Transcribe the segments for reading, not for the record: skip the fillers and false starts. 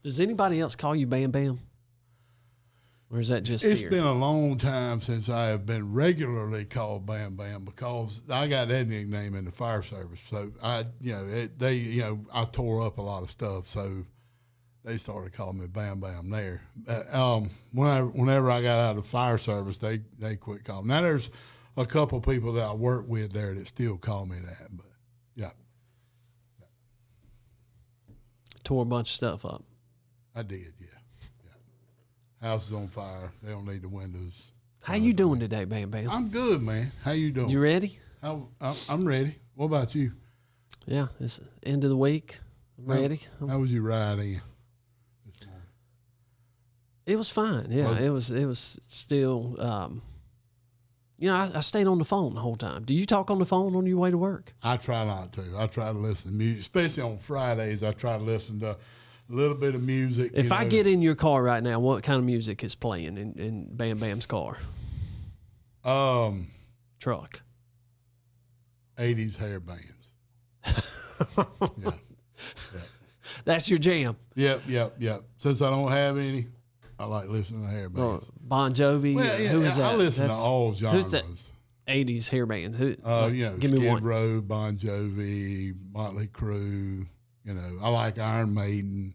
Does anybody else call you Bam Bam? Or is that just It's here? been a long time since I have been regularly called Bam Bam because I got that nickname in the fire service. So I tore up a lot of stuff, so they started calling me Bam Bam there. Whenever I got out of the fire service, they quit calling. Now there's a couple people that I work with there that still call me that, but yeah. Tore a bunch of stuff up. I did, yeah. House is on fire. They don't need the windows. How you doing today, Bam Bam? I'm good, man. How you doing? You ready? I'm ready. What about you? Yeah, it's the end of the week. I'm ready. How was your ride in this morning? It was fine. Yeah, it was still. I stayed on the phone the whole time. Do you talk on the phone on your way to work? I try not to. I try to listen to music, especially on Fridays. I try to listen to a little bit of music. If I get in your car right now, what kind of music is playing in Bam Bam's car? Truck. 80s hair bands. Yeah. That's your jam. Yep. Since I don't have any, I like listening to hair bands. Bon Jovi. Well, yeah, who is that? I listen to all genres. Who's that? 80s hair bands. Who? Give me Skid one. Row, Bon Jovi, Motley Crue. I like Iron Maiden,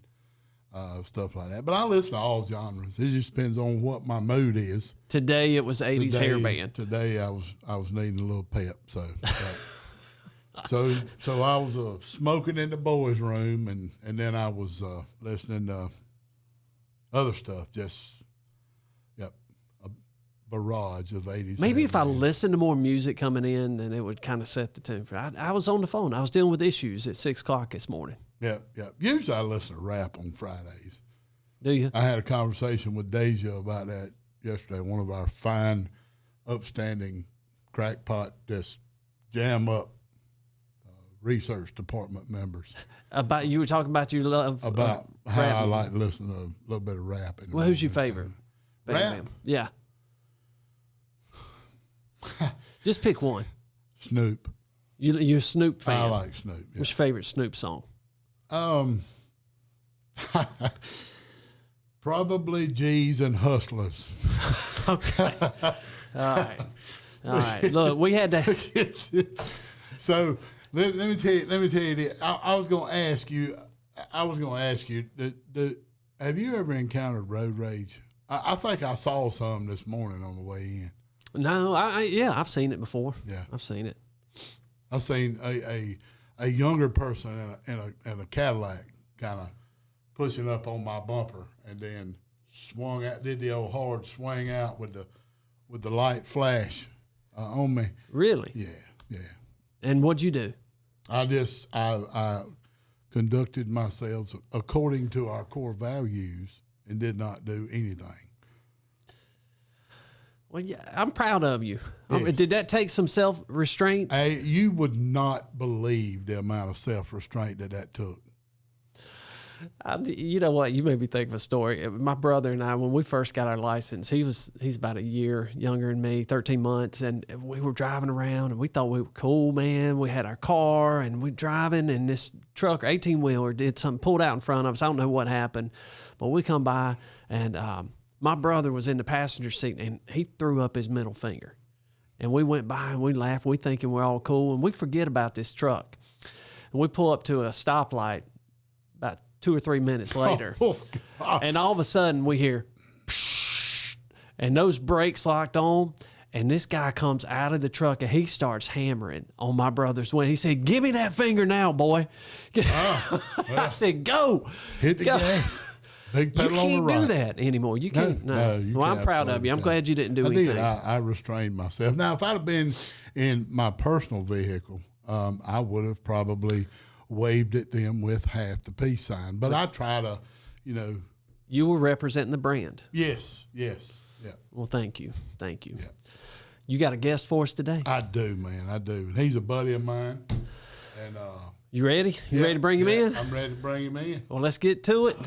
stuff like that. But I listen to all genres. It just depends on what my mood is. Today it was 80s hair band. Today I was needing a little pep. So so I was smoking in the boys' room, and then I was listening to other stuff. Just a barrage of 80s. Maybe if I bands. listened to more music coming in, then it would kind of set the tune for it. I was on the phone. I was dealing with issues at 6 o'clock this morning. Yeah. Usually I listen to rap on Fridays. Do you? I had a conversation with Deja about that yesterday. One of our fine, upstanding crackpot, just jam up research department members. You were talking about your love about how rap. I like to listen to a little bit of rap. Well, who's your favorite? Bam, Rap? Bam. Yeah. Just pick one. Snoop. You're a Snoop fan. I like Snoop. Yeah. What's your favorite Snoop song? Probably G's and Hustlers. Okay. All right. Look, we had to. So let me tell you this. I was going to ask you. Have you ever encountered road rage? I think I saw some this morning on the way in. No, I've seen it before. Yeah, I've seen it. I've seen a younger person in a Cadillac kind of pushing up on my bumper and then swung out, did the old hard swing out with the light flash on me. Really? Yeah. And what'd you do? I conducted myself according to our core values and did not do anything. Well, yeah, I'm proud of you. Yes. Did that take some self-restraint? You would not believe the amount of self-restraint that took. You know what? You made me think of a story. My brother and I, when we first got our license, he's about a year younger than me, 13 months, and we were driving around, and we thought we were cool, man. We had our car, and we're driving, and this truck, 18-wheeler, did something, pulled out in front of us. I don't know what happened, but we come by, and my brother was in the passenger seat, and he threw up his middle finger. And we went by, and we laughed. We thinking we're all cool, and we forget about this truck. And we pull up to a stoplight about 2 or 3 minutes later. And all of a sudden, we hear, psh, and those brakes locked on, and this guy comes out of the truck, and he starts hammering on my brother's window. He said, "Give me that finger now, boy." I said, "Go. Hit the gas. Big pedal on the right. You can't do that anymore. You can't. No. Well, I'm proud of you. I'm glad you didn't do anything. I restrained myself. Now, if I'd have been in my personal vehicle, I would have probably waved at them with half the peace sign. But I try to, You were representing the brand. Yes. Yeah. Well, thank you. Yeah. You got a guest for us today? I do, man. I do. And he's a buddy of mine. And you ready? You ready to bring him in? I'm ready to bring him in. Well, let's get to it.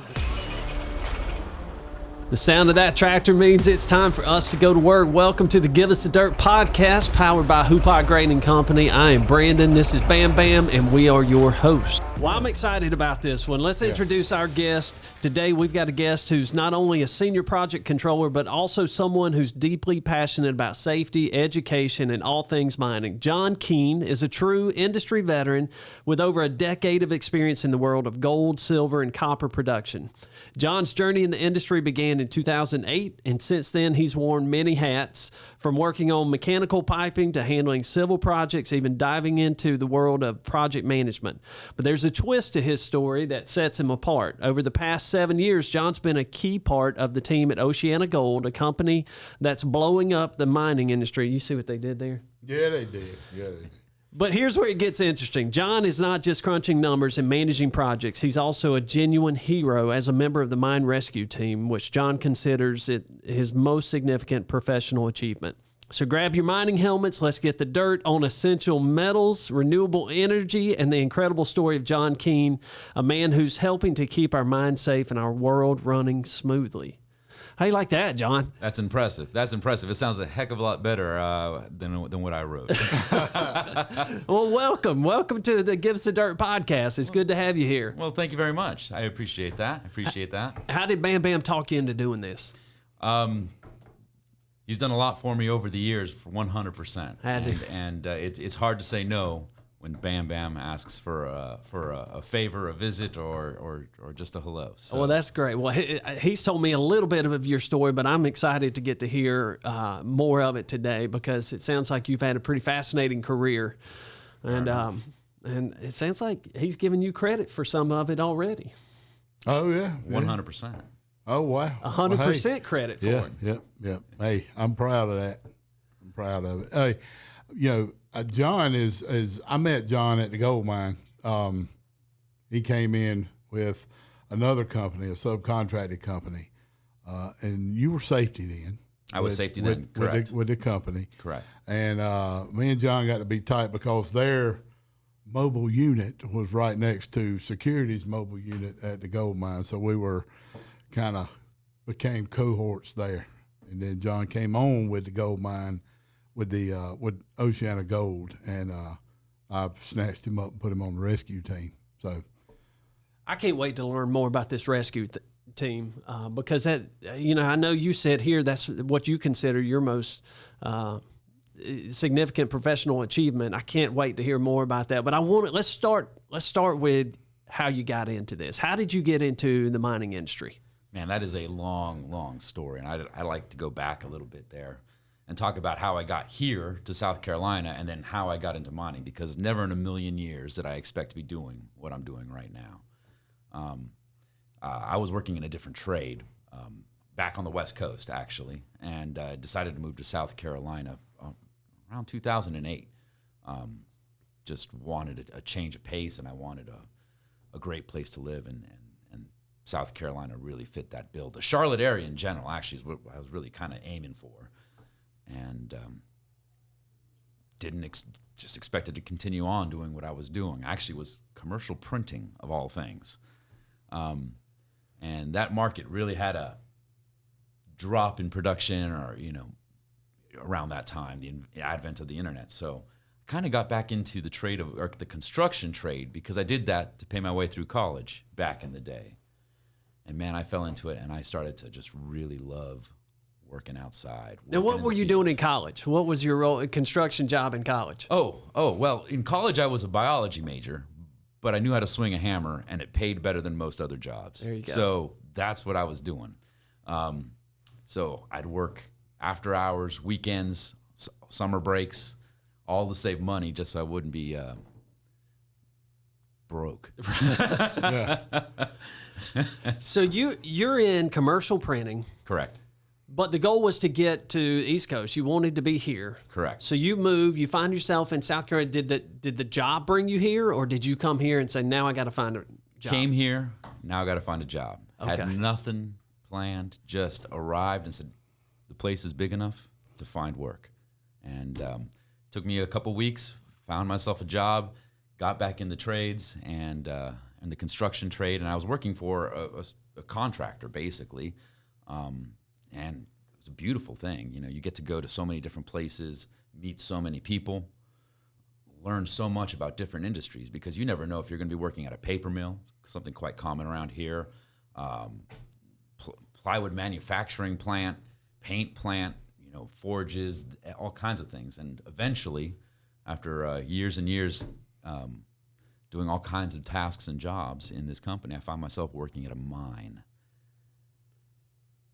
The sound of that tractor means it's time for us to go to work. Welcome to the Give Us the Dirt podcast, powered by Hoopah Grading Company. I am Brandon. This is Bam Bam, and we are your hosts. Well, I'm excited about this one. Let's introduce our guest. Today, we've got a guest who's not only a senior project controller, but also someone who's deeply passionate about safety, education, and all things mining. John Keane is a true industry veteran with over a decade of experience in the world of gold, silver, and copper production. John's journey in the industry began in 2008, and since then, he's worn many hats, from working on mechanical piping to handling civil projects, even diving into the world of project management. But there's a twist to his story that sets him apart. Over the past 7 years, John's been a key part of the team at OceanaGold, a company that's blowing up the mining industry. You see what they did there? Yeah, they did. Yeah, they did. But here's where it gets interesting. John is not just crunching numbers and managing projects. He's also a genuine hero as a member of the mine rescue team, which John considers it his most significant professional achievement. So grab your mining helmets. Let's get the dirt on essential metals, renewable energy, and the incredible story of John Keane, a man who's helping to keep our mines safe and our world running smoothly. How you like that, John? That's impressive. That's impressive. It sounds a heck of a lot better than what I wrote. Well, welcome to the Give Us the Dirt podcast. It's good to have you here. Well, thank you very much. I appreciate that. How did Bam Bam talk you into doing this? He's done a lot for me over the years, for 100%. Has he? And it's hard to say no when Bam Bam asks for a favor, a visit, or just a hello. So. Well, that's great. Well, he's told me a little bit of your story, but I'm excited to get to hear more of it today because it sounds like you've had a pretty fascinating career, and it sounds like he's given you credit for some of it already. Oh yeah, 100%. Oh wow, 100% credit for it. Yeah. Hey, I'm proud of that. I'm proud of it. Hey, John is. I met John at the gold mine. He came in with another company, a subcontracted company, and you were safety then. I was safety then, correct. With the company, correct. And me and John got to be tight because their mobile unit was right next to security's mobile unit at the gold mine, so we were kind of became cohorts there. And then John came on with the gold mine with OceanaGold, and I snatched him up and put him on the rescue team. So I can't wait to learn more about this rescue team because that, I know you said here that's what you consider your most significant professional achievement. I can't wait to hear more about that. But let's start with how you got into this. How did you get into the mining industry? Man, that is a long, long story, and I like to go back a little bit there and talk about how I got here to South Carolina and then how I got into mining, because never in a million years did I expect to be doing what I'm doing right now. I was working in a different trade back on the West Coast, actually, and decided to move to South Carolina around 2008. Just wanted a change of pace, and I wanted a great place to live, and South Carolina really fit that bill. The Charlotte area in general actually is what I was really kind of aiming for, and just expected to continue on doing what I was doing. I actually was commercial printing, of all things, and that market really had a drop in production, or around that time, the advent of the internet. So I kind of got back into the trade or the construction trade because I did that to pay my way through college back in the day. And man, I fell into it, and I started to just really love working outside. Now, what were you doing in college? What was your role, construction job in college? Oh, well, in college I was a biology major, but I knew how to swing a hammer, and it paid better than most other jobs. There you go. So that's what I was doing. So I'd work after hours, weekends, summer breaks, all to save money, just so I wouldn't be broke. So you're in commercial printing. Correct. But the goal was to get to East Coast. You wanted to be here. Correct. So you move, you find yourself in South Carolina. Did the job bring you here, or did you come here and say, now I got to find a job? Came here, now I got to find a job. Okay. Had nothing planned, just arrived and said, the place is big enough to find work. And took me a couple weeks, found myself a job, got back in the trades and the construction trade, and I was working for a contractor, basically. And it was a beautiful thing. You get to go to so many different places, meet so many people, learned so much about different industries, because you never know if you're going to be working at a paper mill, something quite common around here, plywood manufacturing plant, paint plant, forges, all kinds of things. And eventually, after years and years doing all kinds of tasks and jobs in this company, I found myself working at a mine.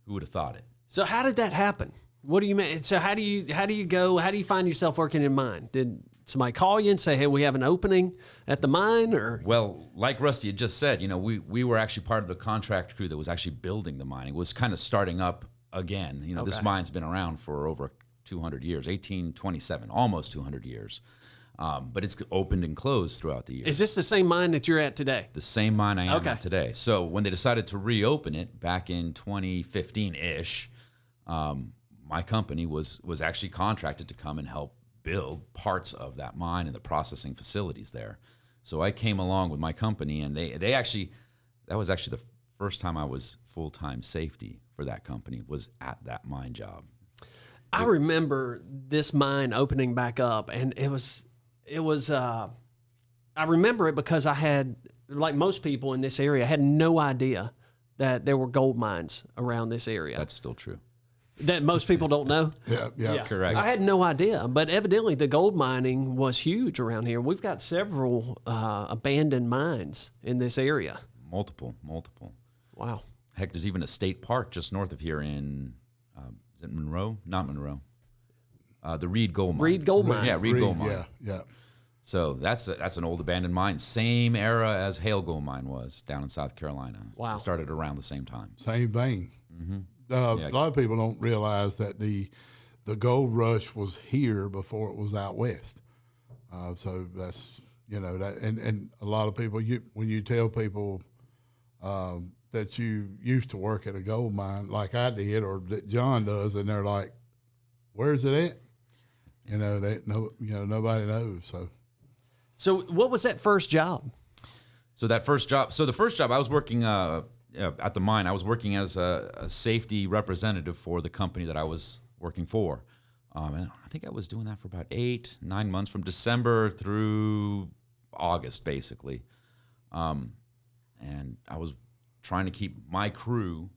Who would have thought it? So how did that happen? What do you mean? So how do you find yourself working in mine? Did somebody call you and say, hey, we have an opening at the mine? Or Well, like Rusty had just said, we were actually part of the contract crew that was actually building the mine. It was kind of starting up again. This mine's been around for over 200 years, 1827, almost 200 years. But it's opened and closed throughout the years. Is this the same mine that you're at today? The same mine I am at today. So when they decided to reopen it back in 2015-ish, my company was actually contracted to come and help build parts of that mine and the processing facilities there. So I came along with my company, and that was actually the first time I was full-time safety for that company, was at that mine job. I remember this mine opening back up, and it was I remember it because I had, like most people in this area, had no idea that there were gold mines around this area. That's still true. That most people don't know. Yeah, correct. I had no idea, but evidently the gold mining was huge around here. We've got several abandoned mines in this area. Multiple. Wow. Heck, there's even a state park just north of here in, is it Monroe? Not Monroe. The Reed Gold Mine. Reed Gold Mine. Yeah, Reed Gold Mine. Yeah. So that's an old abandoned mine, same era as Hale Gold Mine was down in South Carolina. Wow. It started around the same time. Same vein. Mm-hmm. A lot of people don't realize that the gold rush was here before it was out west. So that's that, and a lot of people, when you tell people that you used to work at a gold mine like I did or that John does, and they're like, "Where's it at?" Nobody knows. So what was that first job? The first job I was working at the mine. I was working as a safety representative for the company that I was working for. And I think I was doing that for about 8-9 months, from December through August, basically. And I was trying to keep my crew,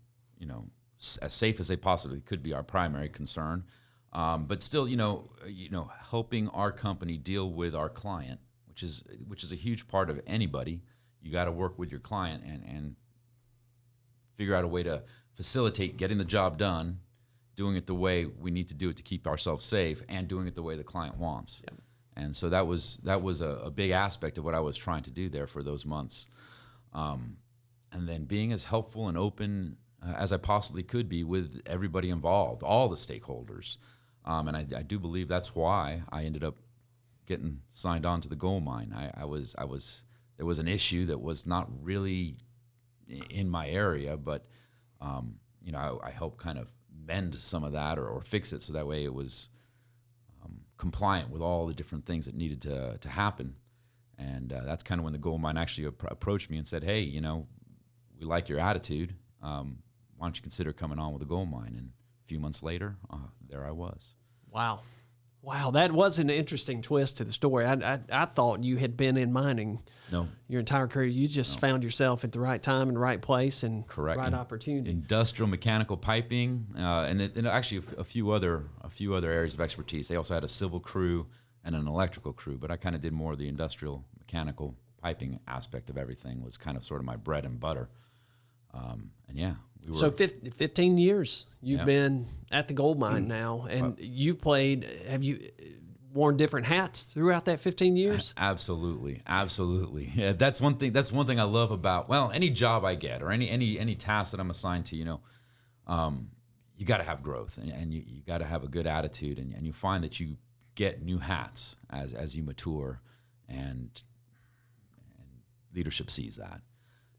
as safe as they possibly could be our primary concern. But still, helping our company deal with our client, which is a huge part of anybody. You got to work with your client and figure out a way to facilitate getting the job done, doing it the way we need to do it to keep ourselves safe, and doing it the way the client wants. Yep. And so that was a big aspect of what I was trying to do there for those months. And then being as helpful and open as I possibly could be with everybody involved, all the stakeholders. And I do believe that's why I ended up getting signed on to the gold mine. There was an issue that was not really in my area, but I helped kind of mend some of that or fix it so that way it was compliant with all the different things that needed to happen. And that's kind of when the gold mine actually approached me and said, "Hey, we like your attitude. Why don't you consider coming on with the gold mine?" And a few months later, there I was. Wow, that was an interesting twist to the story. I thought you had been in mining your entire career. You just found yourself at the right time and the right place and right opportunity. Industrial mechanical piping, and actually a few other areas of expertise. They also had a civil crew and an electrical crew, but I kind of did more of the industrial mechanical piping aspect of everything. Was kind of sort of my bread and butter. So 15 years you've been at the gold mine now, and you've played. Have you worn different hats throughout that 15 years? Absolutely. Yeah, that's one thing. That's one thing I love about any job I get or any task that I'm assigned to. You got to have growth, and you got to have a good attitude, and you find that you get new hats as you mature, and leadership sees that.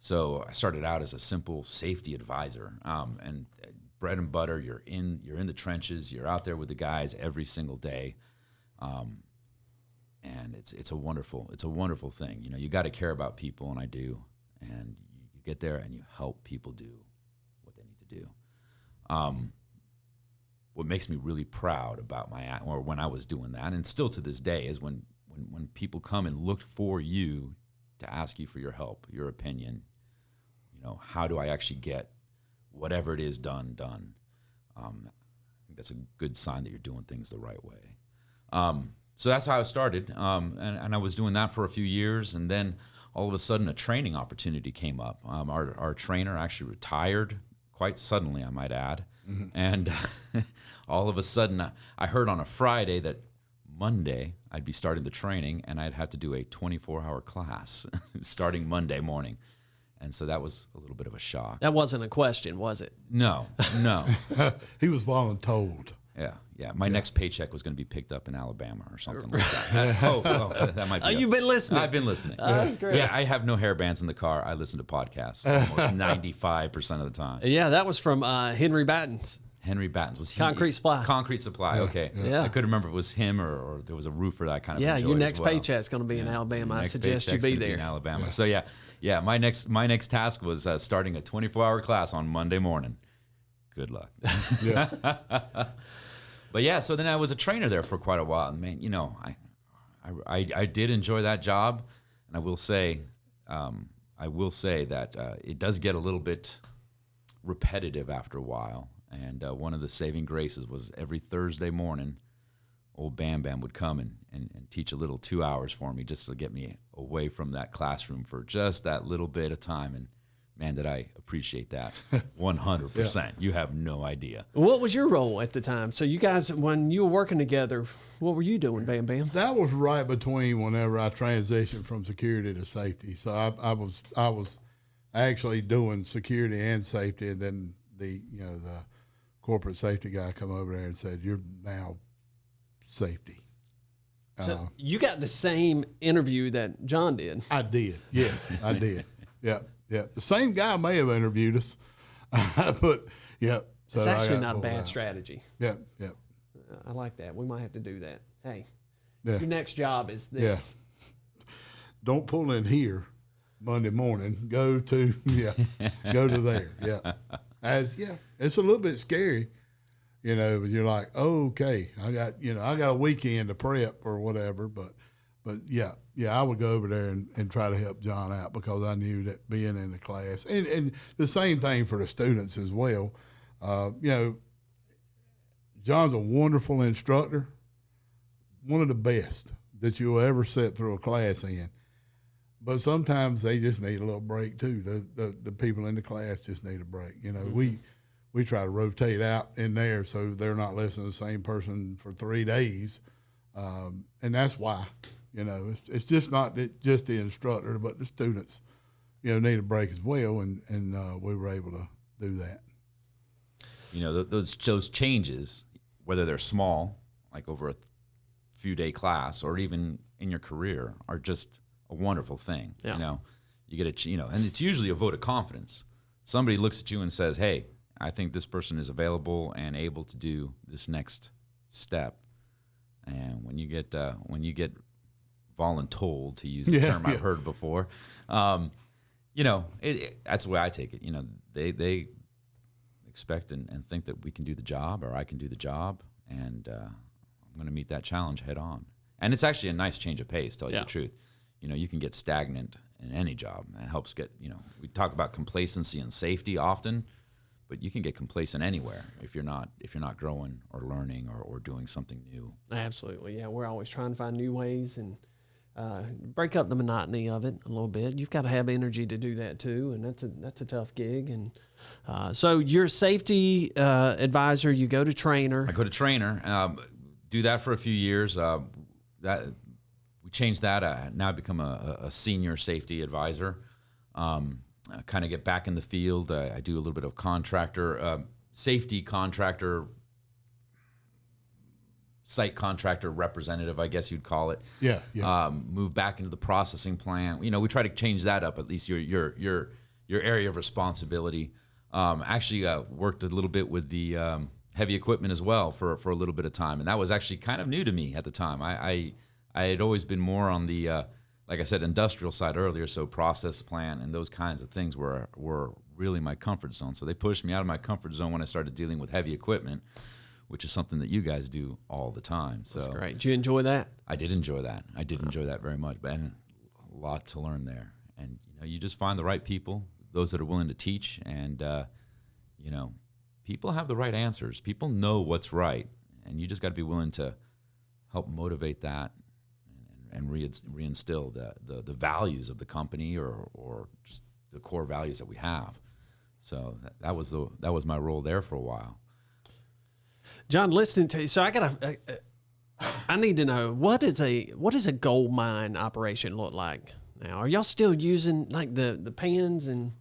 So I started out as a simple safety advisor, and bread and butter. You're in the trenches. You're out there with the guys every single day, and it's a wonderful thing. You got to care about people, and I do. And you get there and you help people do what they need to do. What makes me really proud about when I was doing that, and still to this day, is when when people come and look for you to ask you for your help, your opinion, how do I actually get whatever it is done? I think that's a good sign that you're doing things the right way. So that's how I started, and I was doing that for a few years, and then all of a sudden a training opportunity came up. Our trainer actually retired quite suddenly, I might add, and all of a sudden I heard on a Friday that Monday I'd be starting the training, and I'd have to do a 24-hour class starting Monday morning. And so that was a little bit of a shock. That wasn't a question, was it? No. He was voluntold. Yeah. My next paycheck was going to be picked up in Alabama or something like that. That might be. You've been listening. I've been listening. That's great. Yeah, I have no hair bands in the car. I listen to podcasts almost 95% of the time. Yeah, that was from Henry Battens. Henry Battens was he, Concrete Supply. Concrete Supply. Okay. Yeah. I couldn't remember if it was him or there was a roofer that I kind of Yeah, enjoyed your as next well. paycheck's going to be in Alabama. I suggest you be there. In Alabama. So yeah. My next task was starting a 24-hour class on Monday morning. Good luck. Yeah. But yeah, so then I was a trainer there for quite a while, and man, I did enjoy that job, and I will say that it does get a little bit repetitive after a while. And one of the saving graces was every Thursday morning, old Bam Bam would come and teach a little 2 hours for me just to get me away from that classroom for just that little bit of time. And man, did I appreciate that 100%. Yeah. You have no idea. What was your role at the time? So you guys, when you were working together, what were you doing, Bam Bam? That was right between whenever I transitioned from security to safety. So I was actually doing security and safety, and then the corporate safety guy come over there and said, "You're now safety." So you got the same interview that John did. I did. Yes, I did. Yeah. The same guy may have interviewed us, but yeah. So it's actually not a bad strategy. Yeah. I like that. We might have to do that. Hey, your next job is this. Yeah. Don't pull in here Monday morning. Go to there. Yeah. It's a little bit scary, but you're like, oh, okay, I got a weekend to prep or whatever, but yeah, I would go over there and try to help John out because I knew that being in the class and the same thing for the students as well. John's a wonderful instructor, one of the best that you'll ever sit through a class in. But sometimes they just need a little break too. The people in the class just need a break. We try to rotate out in there so they're not listening to the same person for 3 days, and that's why. It's just not just the instructor, but the students, need a break as well, and we were able to do that. Those changes, whether they're small, like over a few day class, or even in your career, are just a wonderful thing. Yeah. You get and it's usually a vote of confidence. Somebody looks at you and says, "Hey, I think this person is available and able to do this next step." And when you get voluntold, to use the term I've heard before, that's the way I take it. They expect and think that we can do the job, or I can do the job, and I'm going to meet that challenge head on. And it's actually a nice change of pace, tell you the truth. You can get stagnant in any job, and it helps get, we talk about complacency and safety often, but you can get complacent anywhere if you're not growing or learning or doing something new. Absolutely, yeah. We're always trying to find new ways and break up the monotony of it a little bit. You've got to have energy to do that too, and that's a tough gig. And so you're a safety advisor. You go to trainer. I go to trainer. Do that for a few years. We changed that. Now I become a senior safety advisor. Kind of get back in the field. I do a little bit of safety contractor, site contractor representative, I guess you'd call it. Yeah. Move back into the processing plant. We try to change that up, at least your area of responsibility. Actually worked a little bit with the heavy equipment as well for a little bit of time, and that was actually kind of new to me at the time. I had always been more on the like I said, industrial side earlier, so process plant and those kinds of things were really my comfort zone. So they pushed me out of my comfort zone when I started dealing with heavy equipment, which is something that you guys do all the time. So That's great. Did you enjoy that? I did enjoy that. I did enjoy that very much, and a lot to learn there. And you just find the right people, those that are willing to teach, and people have the right answers. People know what's right, and you just got to be willing to help motivate that and reinstill the values of the company or just the core values that we have. So that was my role there for a while. John, listening to you, so I need to know, what does a gold mine operation look like now? Are y'all still using like the pans and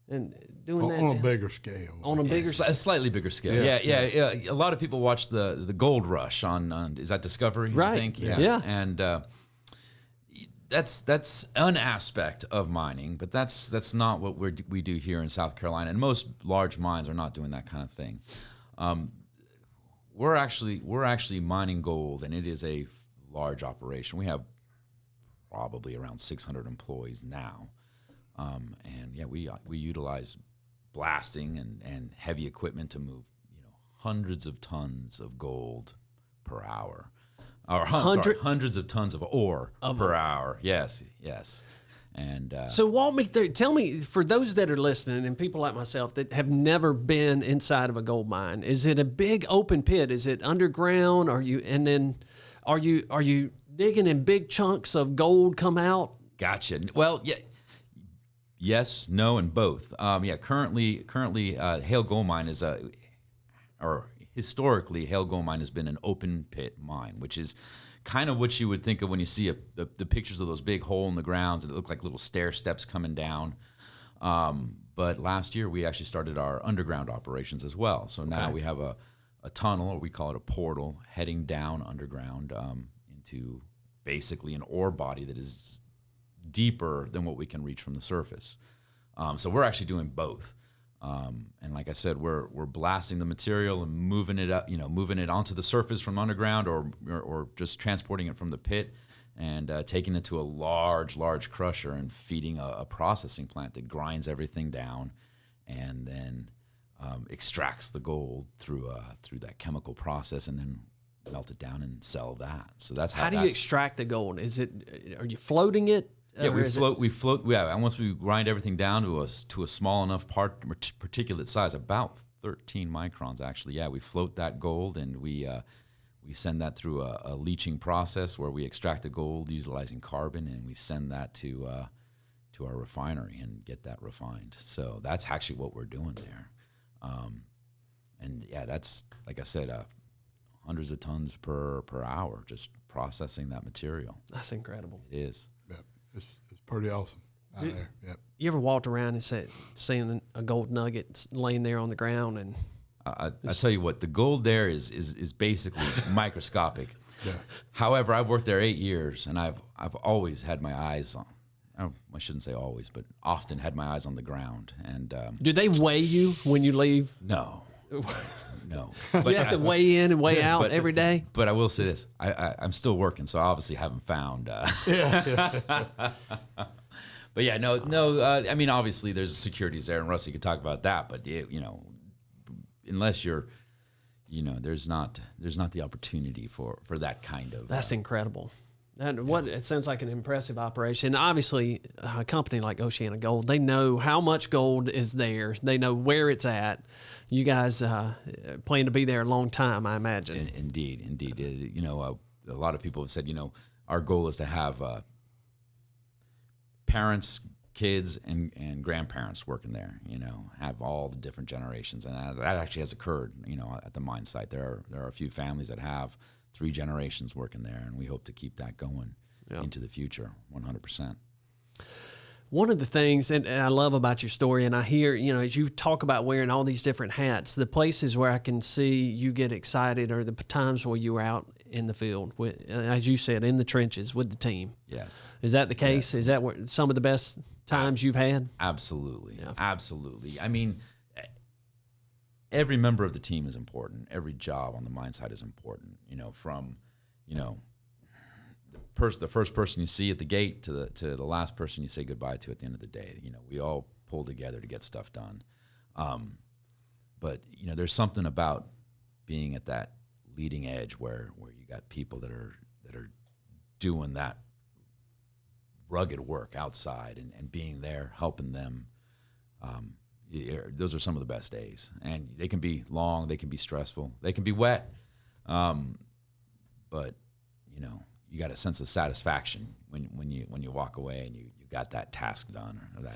doing that on a now? bigger scale? On a bigger A slightly bigger scale. Yeah. A lot of people watch the gold rush on is that Discovery? Right. I think. Yeah. And that's an aspect of mining, but that's not what we do here in South Carolina. And most large mines are not doing that kind of thing. We're actually mining gold, and it is a large operation. We have probably around 600 employees now, and we utilize blasting and heavy equipment to move hundreds of tons of gold per hour, or hundreds of tons of ore per hour. Yes. And so walk me through. Tell me, for those that are listening and people like myself that have never been inside of a gold mine, is it a big open pit? Is it underground? Are you digging and big chunks of gold come out? Gotcha. Well, yeah. Yes, no, and both. Currently, Hale Gold Mine historically, Hale Gold Mine has been an open pit mine, which is kind of what you would think of when you see the pictures of those big hole in the ground that look like little stair steps coming down. But last year, we actually started our underground operations as well. So now we have a tunnel, or we call it a portal, heading down underground into basically an ore body that is deeper than what we can reach from the surface. So we're actually doing both. And like I said, we're blasting the material and moving it up, moving it onto the surface from underground, or just transporting it from the pit and taking it to a large crusher and feeding a processing plant that grinds everything down and then extracts the gold through that chemical process and then melt it down and sell that. So that's how do you extract the gold? Are you floating it? Yeah, we float. Yeah, and once we grind everything down to a small enough particulate size, about 13 microns actually. Yeah, we float that gold and we send that through a leaching process where we extract the gold utilizing carbon, and we send that to our refinery and get that refined. So that's actually what we're doing there. And yeah, that's, like I said, hundreds of tons per hour just processing that material. That's incredible. It is. It's pretty awesome out there. Yep. You ever walked around and seen a gold nugget laying there on the ground? And I tell you what, the gold there is basically microscopic. Yeah. However, I've worked there 8 years, and I've always had my eyes on. I shouldn't say always, but often had my eyes on the ground. And do they weigh you when you leave? No. But you have to weigh in and weigh out every day. But I will say this: I'm still working, so I obviously haven't found. But yeah, no. I mean, obviously, there's securities there, and Rusty could talk about that. But unless you're, there's not the opportunity for that kind of. That's incredible. It sounds like an impressive operation. Obviously, a company like OceanaGold, they know how much gold is there. They know where it's at. You guys plan to be there a long time, I imagine. Indeed. A lot of people have said, our goal is to have parents, kids, and grandparents working there. Have all the different generations, and that actually has occurred. At the mine site, there are a few families that have 3 generations working there, and we hope to keep that going into the future, 100%. One of the things, and I love about your story, and I hear, as you talk about wearing all these different hats, the places where I can see you get excited are the times where you were out in the field, as you said, in the trenches with the team. Yes. Is that the case? Yes. Is that some of the best times you've had? Absolutely. Yeah. Absolutely. I mean, every member of the team is important. Every job on the mine site is important. From the first person you see at the gate to the last person you say goodbye to at the end of the day. We all pull together to get stuff done. But there's something about being at that leading edge where you got people that are doing that rugged work outside and being there, helping them. Those are some of the best days, and they can be long, they can be stressful, they can be wet, but you got a sense of satisfaction when you walk away and you got that task done or that.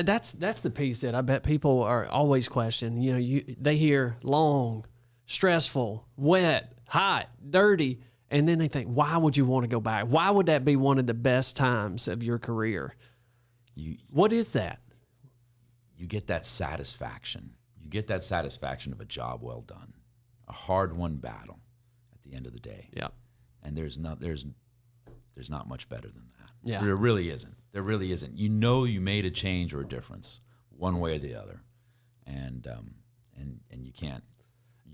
That's the piece that I bet people are always questioning. They hear long, stressful, wet, hot, dirty, and then they think, why would you want to go back? Why would that be one of the best times of your career? What is that? You get that satisfaction. You get that satisfaction of a job well done, a hard-won battle at the end of the day. Yeah. And there's not much better than that. Yeah. There really isn't. There really isn't. You made a change or a difference, one way or the other, and you can't.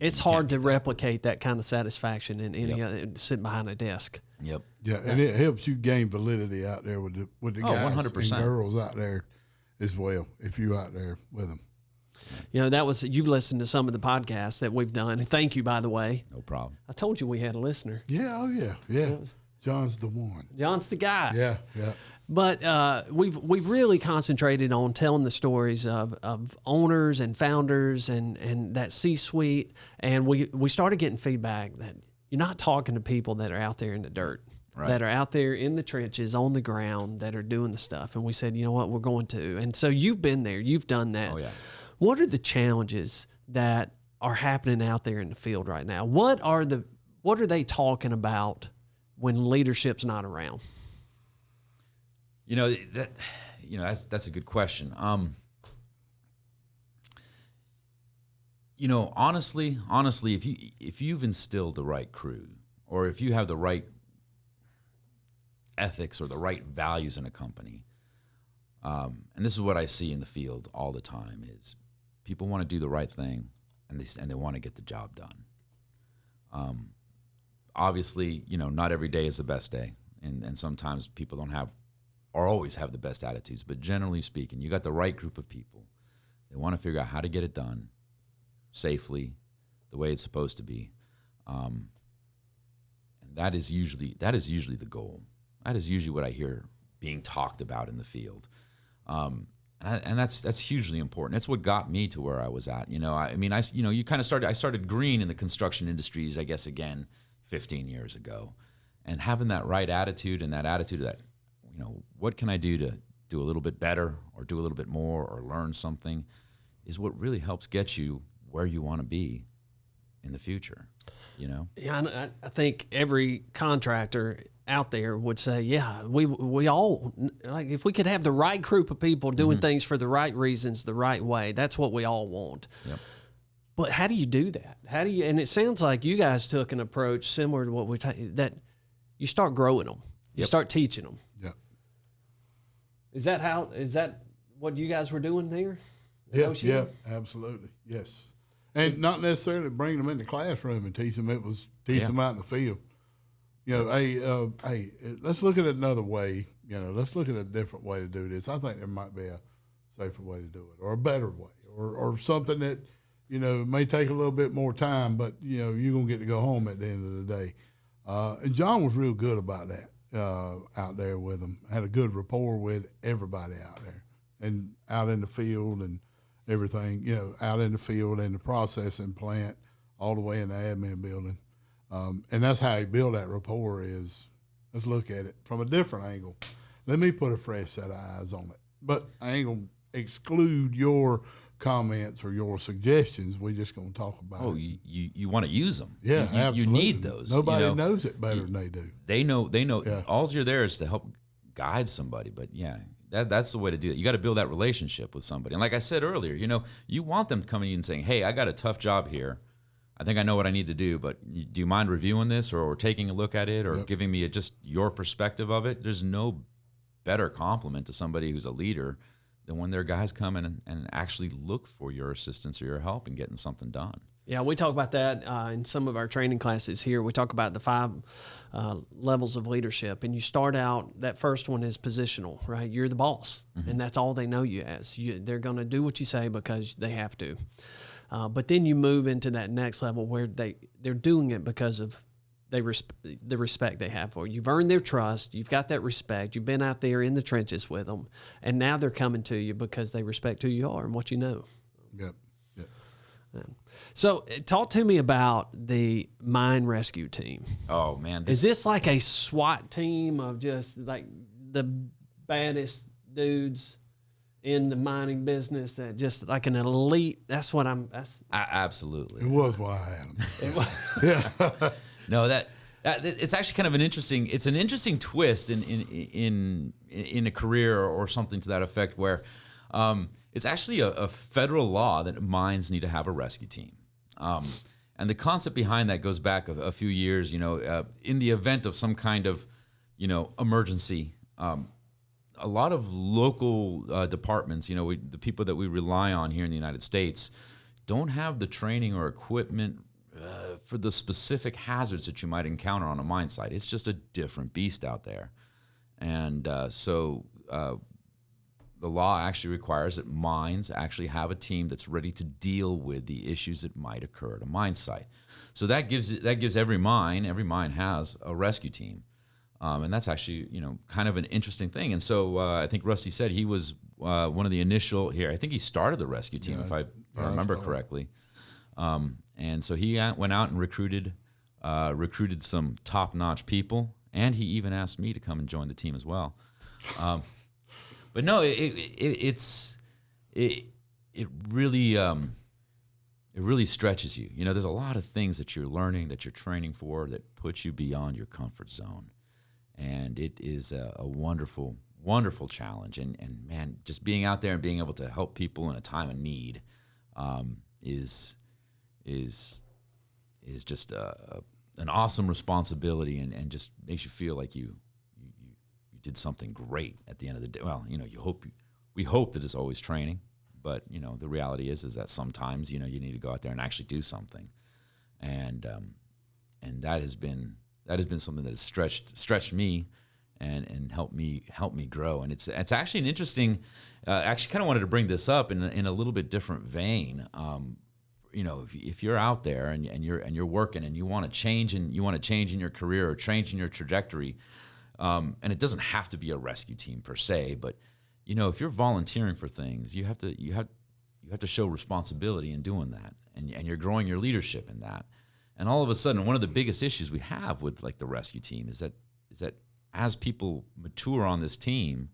It's hard to replicate that kind of satisfaction in any other, sitting behind a desk. Yep. Yeah, and it helps you gain validity out there with the guys 100%. and girls out there as well, if you're out there with them. You've listened to some of the podcasts that we've done. And thank you, by the way. No problem. I told you we had a listener. Yeah, oh yeah. John's the one. John's the guy. Yeah. But we've really concentrated on telling the stories of owners and founders and that C-suite. And we started getting feedback that you're not talking to people that are out there in the dirt. Right. That are out there in the trenches, on the ground, that are doing the stuff. And we said, you know what, we're going to. And so you've been there. You've done that. Oh, yeah. What are the challenges that are happening out there in the field right now? What are they talking about when leadership's not around? That's a good question. Honestly, if you've instilled the right crew, or if you have the right ethics or the right values in a company, and this is what I see in the field all the time, is people want to do the right thing and they want to get the job done. Obviously, not every day is the best day, and sometimes people don't have or always have the best attitudes, but generally speaking, you got the right group of people. They want to figure out how to get it done safely, the way it's supposed to be, and that is usually the goal. That is usually what I hear being talked about in the field, and that's hugely important. That's what got me to where I was at. I started green in the construction industries, I guess, again 15 years ago, and having that right attitude and that attitude that, what can I do to do a little bit better or do a little bit more or learn something, is what really helps get you where you want to be in the future. Yeah, I think every contractor out there would say, yeah, we all, like, if we could have the right group of people doing things for the right reasons, the right way, that's what we all want. Yep. But how do you do that? And it sounds like you guys took an approach similar to what that you start growing them. You start teaching them. Yeah. Is that what you guys were doing there? Yeah, absolutely. Yes. And not necessarily bringing them in the classroom and teach them. It was teach them out in the field. Hey, let's look at it another way. Let's look at a different way to do this. I think there might be a safer way to do it, or a better way, or something that, may take a little bit more time, but, you're going to get to go home at the end of the day. And John was real good about that out there with them. Had a good rapport with everybody out there and out in the field and everything, out in the field and the processing plant all the way in the admin building. And that's how you build that rapport is, let's look at it from a different angle. Let me put a fresh set of eyes on it. But I ain't going to exclude your comments or your suggestions. We just going to talk about it. Oh, you want to use them. Yeah, absolutely. You need those. Nobody knows it better than they do. They know. Yeah. All you're there is to help guide somebody. But, yeah, that's the way to do it. You got to build that relationship with somebody. And like I said earlier, you want them coming in and saying, hey, I got a tough job here. I think I know what I need to do, but do you mind reviewing this or taking a look at it or giving me just your perspective of it? There's no better compliment to somebody who's a leader than when their guys come in and actually look for your assistance or your help in getting something done. Yeah, we talk about that in some of our training classes here. We talk about the 5 levels of leadership, and you start out, that first one is positional, right? You're the boss, and that's all they know you as. They're going to do what you say because they have to. But then you move into that next level where they're doing it because of the respect they have for you. You've earned their trust. You've got that respect. You've been out there in the trenches with them, and now they're coming to you because they respect who you are and what you know. Yep. Yep. So talk to me about the mine rescue team. Oh man, Is this like a SWAT team of just like the baddest dudes in the mining business, that just like an elite? That's what absolutely. It was why I had them. No, that it's actually kind of an interesting twist in a career or something to that effect, where it's actually a federal law that mines need to have a rescue team. And the concept behind that goes back a few years. In the event of some kind of emergency, a lot of local departments, the people that we rely on here in the United States, don't have the training or equipment for the specific hazards that you might encounter on a mine site. It's just a different beast out there. And so the law actually requires that mines actually have a team that's ready to deal with the issues that might occur at a mine site. So that gives every mine has a rescue team. And that's actually, kind of an interesting thing. And so I think Rusty said he was one of the initial here. I think he started the rescue team, if I remember correctly. And so he went out and recruited some top-notch people, and he even asked me to come and join the team as well. But no, it really stretches you. There's a lot of things that you're learning, that you're training for, that put you beyond your comfort zone. And it is a wonderful, wonderful challenge. And man, just being out there and being able to help people in a time of need is just an awesome responsibility, and just makes you feel like you did something great at the end of the day. Well, we hope that it's always training, but the reality is that sometimes you need to go out there and actually do something, and that has been something that has stretched me and helped me grow. And it's actually an interesting. Actually, kind of wanted to bring this up in a little bit different vein. If you're out there and you're working and you want to change in your career or change in your trajectory, and it doesn't have to be a rescue team per se, but if you're volunteering for things, you have to show responsibility in doing that, and you're growing your leadership in that. And all of a sudden, one of the biggest issues we have with like the rescue team is that as people mature on this team,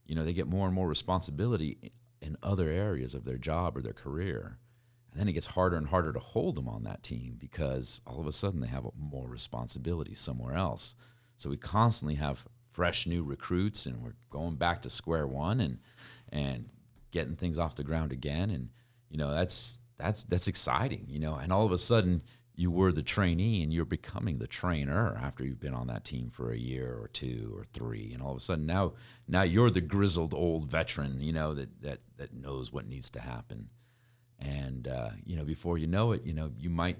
they get more and more responsibility in other areas of their job or their career. And then it gets harder and harder to hold them on that team, because all of a sudden they have more responsibility somewhere else. So we constantly have fresh new recruits, and we're going back to square one and getting things off the ground again. And that's exciting, and all of a sudden you were the trainee and you're becoming the trainer after you've been on that team for a year or two or three, and all of a sudden now you're the grizzled old veteran, that knows what needs to happen. And before you know it, you might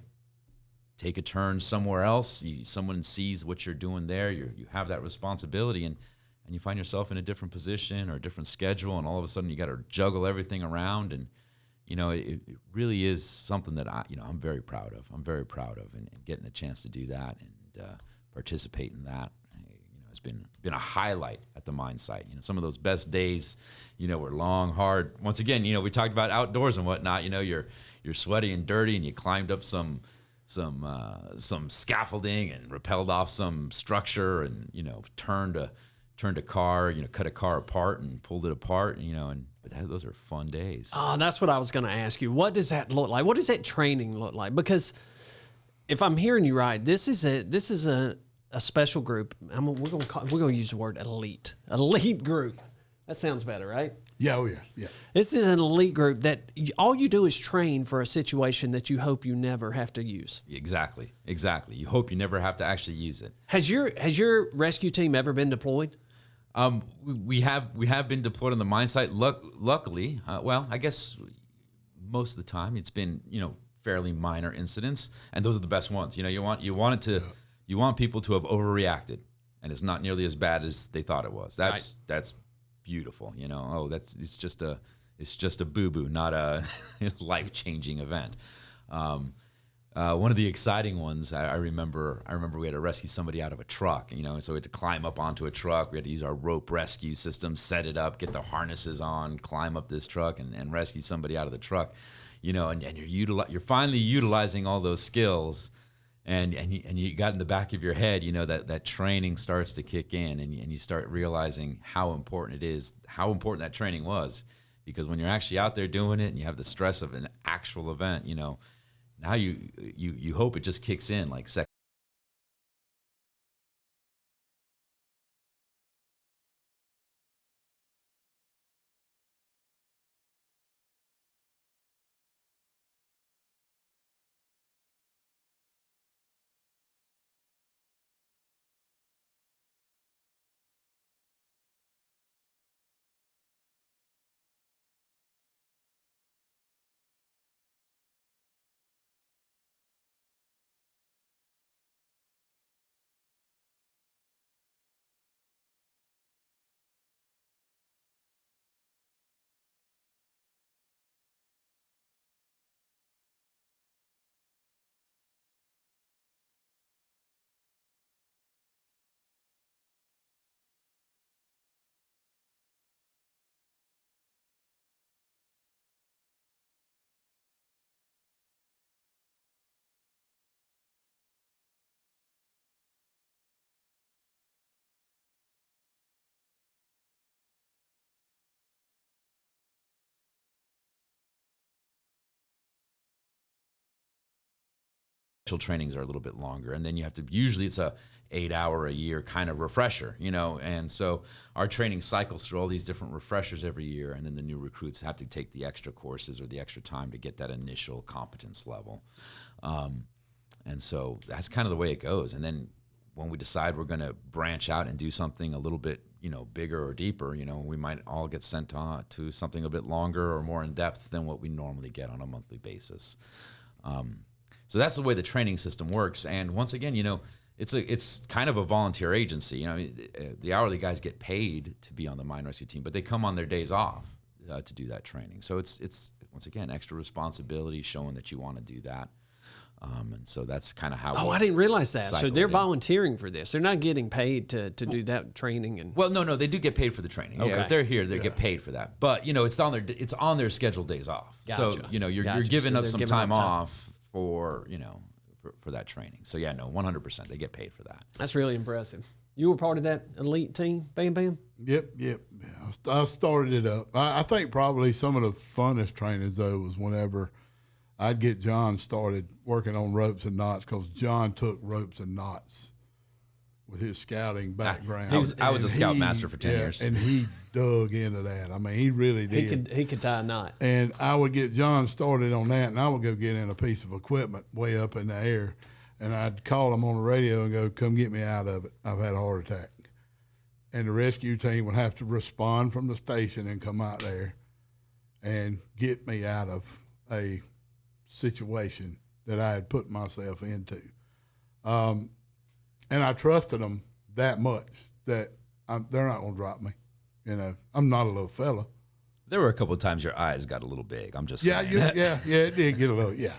take a turn somewhere else. Someone sees what you're doing there. You have that responsibility, and you find yourself in a different position or a different schedule, and all of a sudden you got to juggle everything around. And it really is something that I'm very proud of. I'm very proud of, and getting a chance to do that and participate in that. It's been a highlight at the mine site. Some of those best days, were long, hard. Once again, we talked about outdoors and whatnot. You're sweaty and dirty, and you climbed up some scaffolding and rappelled off some structure, and turned a car, cut a car apart and pulled it apart. But those are fun days. Oh, that's what I was going to ask you. What does that look like? What does that training look like? Because if I'm hearing you right, this is a special group. We're going to use the word elite group. That sounds better, right? Yeah, oh yeah, yeah. This is an elite group that all you do is train for a situation that you hope you never have to use. Exactly. You hope you never have to actually use it. Has your rescue team ever been deployed? We have been deployed on the mine site. Luckily, I guess most of the time it's been fairly minor incidents, and those are the best ones. You want people to have overreacted, and it's not nearly as bad as they thought it was. That's beautiful. It's It's just a boo-boo, not a life-changing event. One of the exciting ones, I remember we had to rescue somebody out of a truck, you know, and so we had to climb up onto a truck. We had to use our rope rescue system, set it up, get the harnesses on, climb up this truck and rescue somebody out of the truck, you know, and you're finally utilizing all those skills. And you got in the back of your head, you know, that training starts to kick in, and you start realizing how important it is, how important that training was. Because when you're actually out there doing it and you have the stress of an actual event, you know, now you hope it just kicks in like second. Trainings are a little bit longer, and then you have to, usually it's a 8-hour a year kind of refresher, you know, and so our training cycles through all these different refreshers every year, and then the new recruits have to take the extra courses or the extra time to get that initial competence level. And so that's kind of the way it goes. And then when we decide we're going to branch out and do something a little bit, you know, bigger or deeper, you know, we might all get sent on to something a bit longer or more in depth than what we normally get on a monthly basis. So that's the way the training system works. And once again, you know, it's kind of a volunteer agency. You know, the hourly guys get paid to be on the mine rescue team, but they come on their days off to do that training. So it's once again extra responsibility, showing that you want to do that. And so that's kind of how. Oh, I didn't realize that. So they're in. volunteering for this. They're not getting paid to do that training. And well, no, they do get paid for the training. Okay. Yeah, if they're here, they get paid for that. But you know, it's on their scheduled days off. Gotcha. So you know, you're giving up some time off for, you know, for that training. So yeah, no, 100%, they get paid for that. That's really impressive. You were part of that elite team, Bam Bam? Yep. Yeah, I started it up. I think probably some of the funnest trainings, though, was whenever I'd get John started working on ropes and knots, because John took ropes and knots with his scouting background. I was a scout master for 10 years. And he dug into that. I mean, he really did. He could tie a knot. And I would get John started on that, and I would go get in a piece of equipment way up in the air, and I'd call him on the radio and go, "Come get me out of it. I've had a heart attack." And the rescue team would have to respond from the station and come out there and get me out of a situation that I had put myself into. And I trusted them that much that they're not going to drop me. You know, I'm not a little fella. There were a couple of times your eyes got a little big. I'm just saying. Yeah, it did get a little, yeah.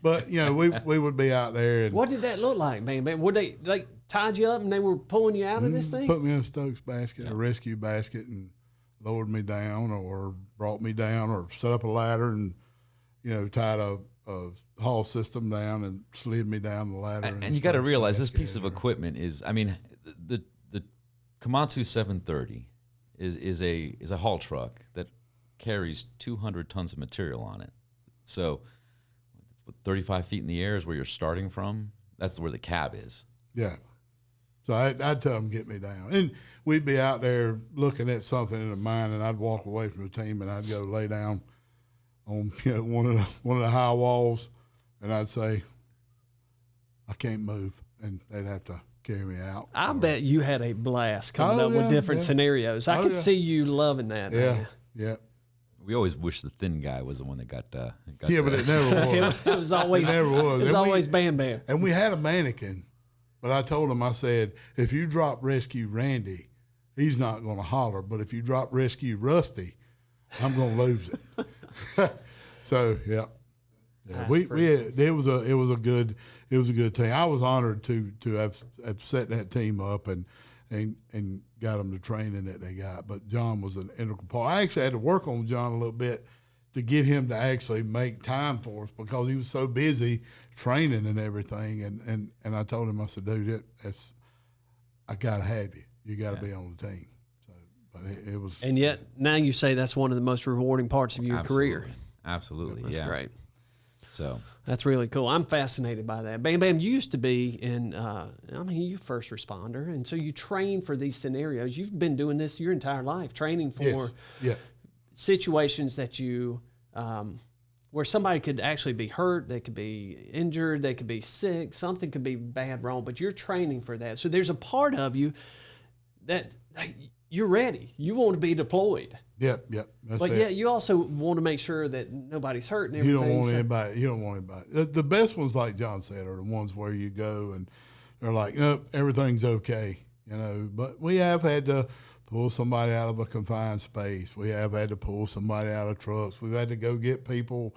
But, you know, we would be out there. And what did that look like, man? Would they tied you up and they were pulling you out of this thing? Put me in a Stokes basket, a rescue basket, and lowered me down or brought me down or set up a ladder and, you know, tied a haul system down and slid me down the ladder. And you got to realize this piece of equipment is, I mean, the Komatsu 730 is a haul truck that carries 200 tons of material on it. So 35 feet in the air is where you're starting from. That's where the cab is. Yeah. So I'd tell them, get me down. And we'd be out there looking at something in the mine, and I'd walk away from the team, and I'd go lay down on, you know, one of the high walls, and I'd say, "I can't move," and they'd have to carry me out. I bet you had a blast coming up with different scenarios. I could see you loving that. Man. Yeah. We always wish the thin guy was the one that got but it never was. It was always it never was. It was always Bam Bam. And we had a mannequin, but I told him, I said, if you drop Rescue Randy, he's not going to holler. But if you drop Rescue Rusty, I'm going to lose it. So, yeah. Yeah, it was a good team. I was honored to have set that team up and got them the training that they got. But John was an integral part. I actually had to work on John a little bit to get him to actually make time for us because he was so busy training and everything. And I told him, I said, dude, I gotta have you. You gotta be on the team. So, but it was. And yet now you say that's one of the most rewarding parts of your career. Absolutely, That's great. So that's really cool. I'm fascinated by that. Bam Bam, you used to be in, you're first responder, and so you train for these scenarios. You've been doing this your entire life, training for situations that you, where somebody could actually be hurt, they could be injured, they could be sick, something could be bad, wrong, but you're training for that. So there's a part of you that you're ready. You want to be deployed. Yep. But yeah, you also want to make sure that nobody's hurt and everything. You don't want anybody. The best ones, like John said, are the ones where you go and they're like, nope, everything's okay, But we have had to pull somebody out of a confined space. We have had to pull somebody out of trucks. We've had to go get people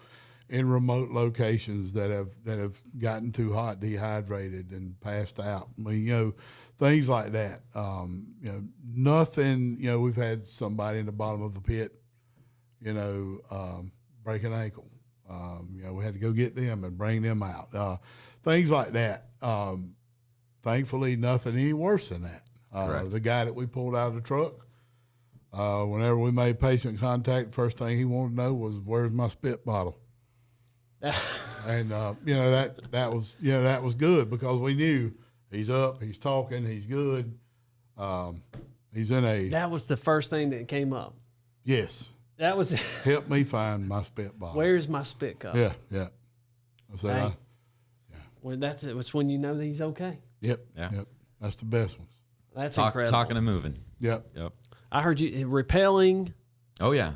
in remote locations that have gotten too hot, dehydrated, and passed out. Things like that. Nothing. We've had somebody in the bottom of the pit, break an ankle. We had to go get them and bring them out. Things like that. Thankfully, nothing any worse than that. The guy that we pulled out of the truck, whenever we made patient contact, first thing he wanted to know was, "Where's my spit bottle?" And that was good because we knew he's up, he's talking, he's good. He's in a. That was the first thing that came up. Yes. That was. Help me find my spit bottle. Where's my spit cup? Yeah. I said, Well, it's when you know that he's okay. Yep. That's the best ones. That's incredible. Talking and moving. Yep. I heard you repelling. Oh yeah.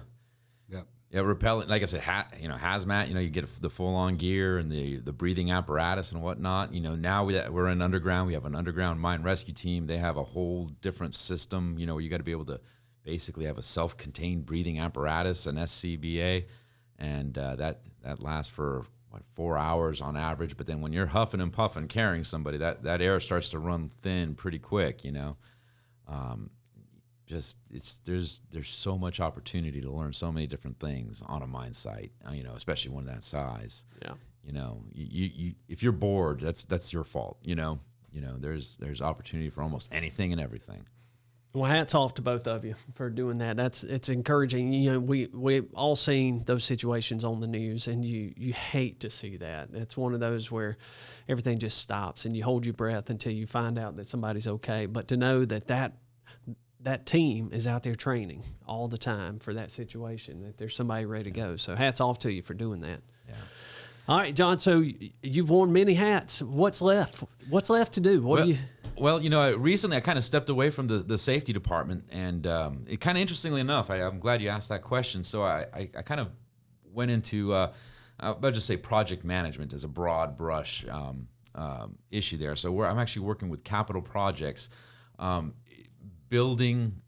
Yep. Yeah, repellent. Like I said, hazmat. You get the full-on gear and the breathing apparatus and whatnot. Now we're in underground. We have an underground mine rescue team. They have a whole different system. Where you got to be able to basically have a self-contained breathing apparatus, an SCBA, and that lasts for 4 hours on average. But then when you're huffing and puffing carrying somebody, that air starts to run thin pretty quick. There's so much opportunity to learn so many different things on a mine site, especially one that size. Yeah. You if you're bored, that's your fault. There's opportunity for almost anything and everything. Well, hats off to both of you for doing that. It's encouraging. We've all seen those situations on the news, and you hate to see that. It's one of those where everything just stops, and you hold your breath until you find out that somebody's okay. But to know that team is out there training all the time for that situation, that there's somebody ready to go. So hats off to you for doing that. Yeah. All right, John, so you've worn many hats. What's left? What's left to do? Well, recently I kind of stepped away from the safety department, and it kind of interestingly enough, I'm glad you asked that question. So I kind of went into, I'll just say project management as a broad brush issue there. So I'm actually working with capital projects, building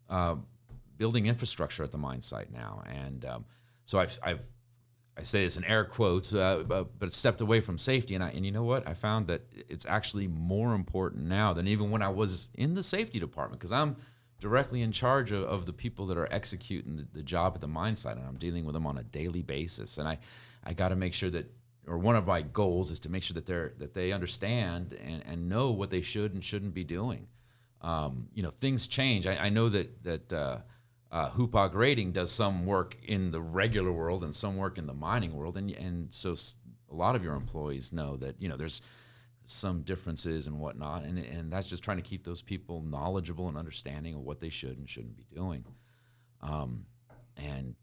infrastructure at the mine site now, and so I say this in air quotes, but it stepped away from safety, and you know what? I found that it's actually more important now than even when I was in the safety department, because I'm directly in charge of the people that are executing the job at the mine site, and I'm dealing with them on a daily basis, and I got to make sure that, or one of my goals is to make sure that they understand and know what they should and shouldn't be doing. Things change. I know that Hoopa Grading does some work in the regular world and some work in the mining world, and so a lot of your employees know that there's some differences and whatnot, and that's just trying to keep those people knowledgeable and understanding of what they should and shouldn't be doing, and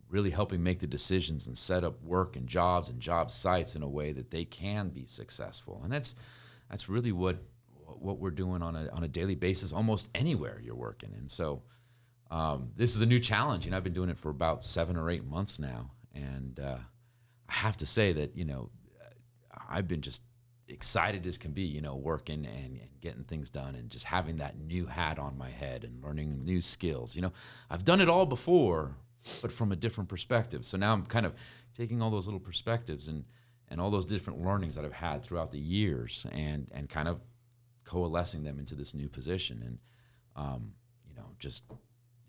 really helping make the decisions and set up work and job sites in a way that they can be successful, and that's really what we're doing on a daily basis, almost anywhere you're working. And so this is a new challenge. I've been doing it for about 7 or 8 months now, and I have to say that I've been just excited as can be, working and getting things done, and just having that new hat on my head and learning new skills. I've done it all before, but from a different perspective. So now I'm kind of taking all those little perspectives and all those different learnings that I've had throughout the years and kind of coalescing them into this new position and, just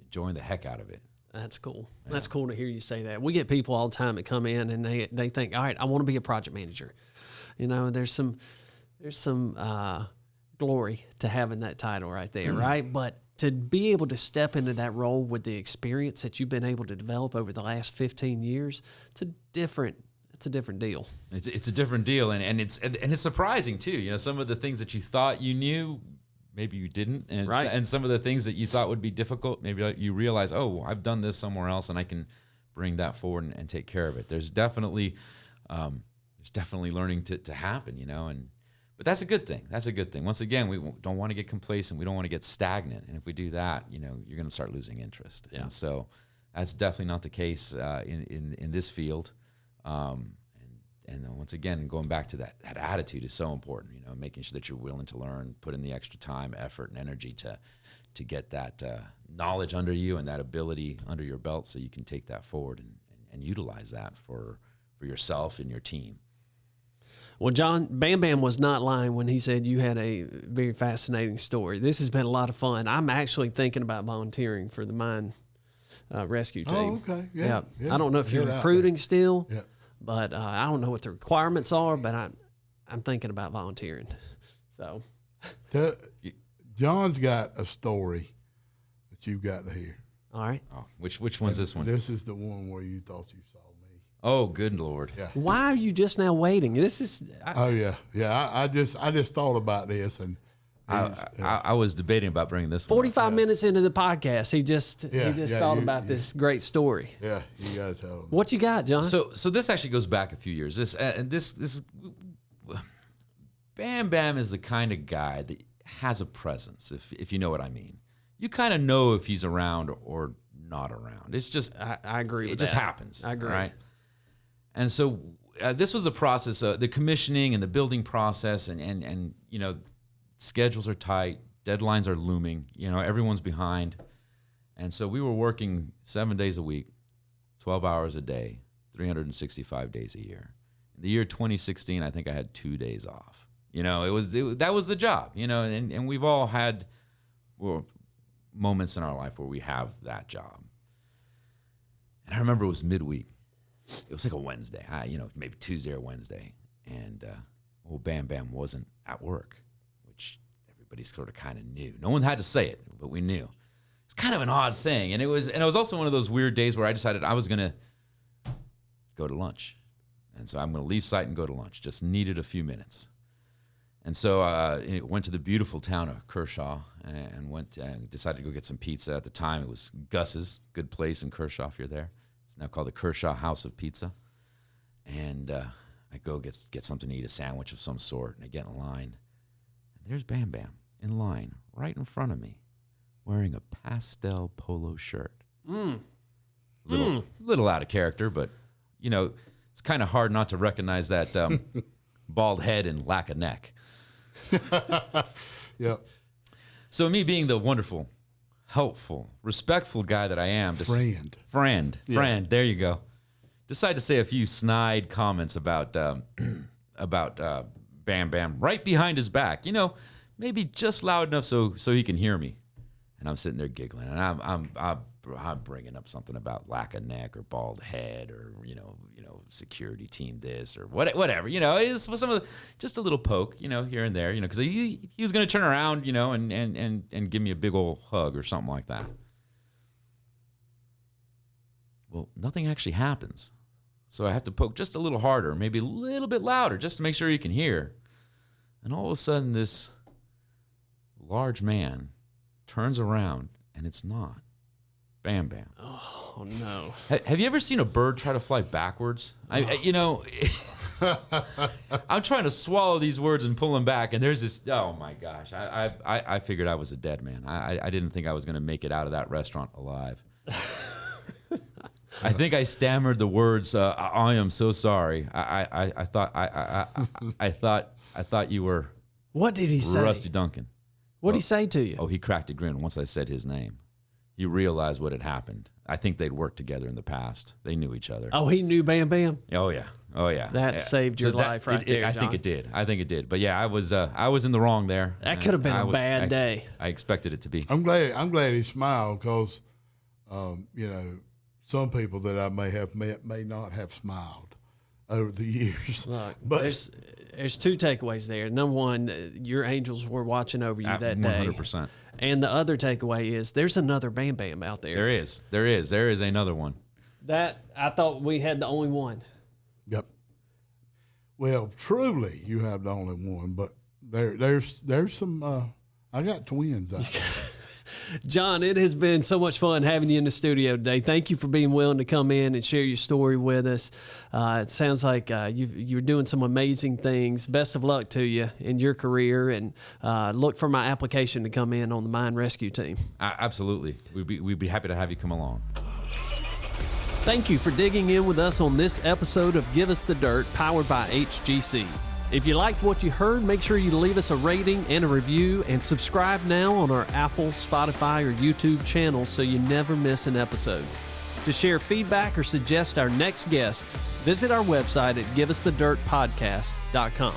enjoying the heck out of it. That's cool. Yeah. That's cool to hear you say that. We get people all the time that come in and they think, all right, I want to be a project manager. There's some glory to having that title right there, right? But to be able to step into that role with the experience that you've been able to develop over the last 15 years, it's a different deal. It's a different deal, and it's surprising too. Some of the things that you thought you knew, maybe you didn't, and some of the things that you thought would be difficult, maybe you realize, oh, I've done this somewhere else, and I can bring that forward and take care of it. There's definitely learning to happen, but that's a good thing. That's a good thing. Once again, we don't want to get complacent. We don't want to get stagnant, and if we do that, you're going to start losing interest. Yeah. And so that's definitely not the case in this field. And once again, going back to that attitude is so important, making sure that you're willing to learn, put in the extra time, effort, and energy to get that knowledge under you and that ability under your belt so you can take that forward and utilize that for yourself and your team. Well, John, Bam Bam was not lying when he said you had a very fascinating story. This has been a lot of fun. I'm actually thinking about volunteering for the mine rescue team. Oh, okay. Yeah. I don't know if you're recruiting still. Yeah. But I don't know what the requirements are, but I'm thinking about volunteering. So, John's got a story that you've got to hear. All right. Oh, which one's this one? This is the one where you thought you saw me. Oh, good Lord. Yeah. Why are you just now waiting? This is. I just thought about this and. I was debating about bringing this one 45 minutes into the podcast, he just thought about this great story. Yeah, you got to tell him. What you got, John? So this actually goes back a few years. This Bam Bam is the kind of guy that has a presence, if you know what I mean. You kind of know if he's around or not around. It's just I agree with that. It just happens. I agree. Right? And so this was the process, the commissioning and the building process, and schedules are tight, deadlines are looming, everyone's behind. And so we were working 7 days a week, 12 hours a day, 365 days a year. In the year 2016, I think I had 2 days off. That was the job, and we've all had moments in our life where we have that job. And I remember it was midweek. It was like a Wednesday, maybe Tuesday or Wednesday. And Bam Bam wasn't at work. Everybody sort of kind of knew. No one had to say it, but we knew. It's kind of an odd thing, and it was also one of those weird days where I decided I was gonna go to lunch, and so I'm gonna leave site and go to lunch. Just needed a few minutes, and so went to the beautiful town of Kershaw and went and decided to go get some pizza. At the time, it was Gus's, good place in Kershaw if you're there. It's now called the Kershaw House of Pizza, and I go get something to eat, a sandwich of some sort, and I get in line, and there's Bam Bam in line right in front of me, wearing a pastel polo shirt. Little out of character, but it's kind of hard not to recognize that bald head and lack of neck. Yep. So me being the wonderful, helpful, respectful guy that I am, friend, there you go. Decide to say a few snide comments about Bam Bam right behind his back. Maybe just loud enough so he can hear me. And I'm sitting there giggling, and I'm bringing up something about lack of neck or bald head or security team this or whatever. It's some of just a little poke, here and there, because he was going to turn around, and give me a big old hug or something like that. Well, nothing actually happens, so I have to poke just a little harder, maybe a little bit louder, just to make sure you can hear. And all of a sudden, this large man turns around, and it's not Bam Bam. Oh no! Have you ever seen a bird try to fly backwards? I'm trying to swallow these words and pull them back, and there's this. Oh my gosh! I figured I was a dead man. I didn't think I was going to make it out of that restaurant alive. I think I stammered the words. I am so sorry. I thought you were. What did he say? Rusty Duncan. What did he say to you? Oh, he cracked a grin once I said his name. you realize what had happened. I think they'd worked together in the past. They knew each other. Oh, he knew Bam Bam? Oh yeah. Oh yeah. That saved your life right there, I think it did. I think it did. But yeah, I was in the wrong there. That could have been a bad day. I expected it to be. I'm glad he smiled because, you know, some people that I may have met may not have smiled over the years. Look, but there's two takeaways there. Number one, your angels were watching over you that day. 100%. And the other takeaway is there's another Bam Bam out there. There is another one. That I thought we had the only one. Yep. Well, truly, you have the only one, but there's some. I got twins out there. John, it has been so much fun having you in the studio today. Thank you for being willing to come in and share your story with us. It sounds like you're doing some amazing things. Best of luck to you in your career, and look for my application to come in on the mine rescue team. Absolutely. We'd be happy to have you come along. Thank you for digging in with us on this episode of Give Us the Dirt, powered by HGC. If you liked what you heard, make sure you leave us a rating and a review, and subscribe now on our Apple, Spotify, or YouTube channels so you never miss an episode. To share feedback or suggest our next guest, visit our website at giveusthedirtpodcast.com.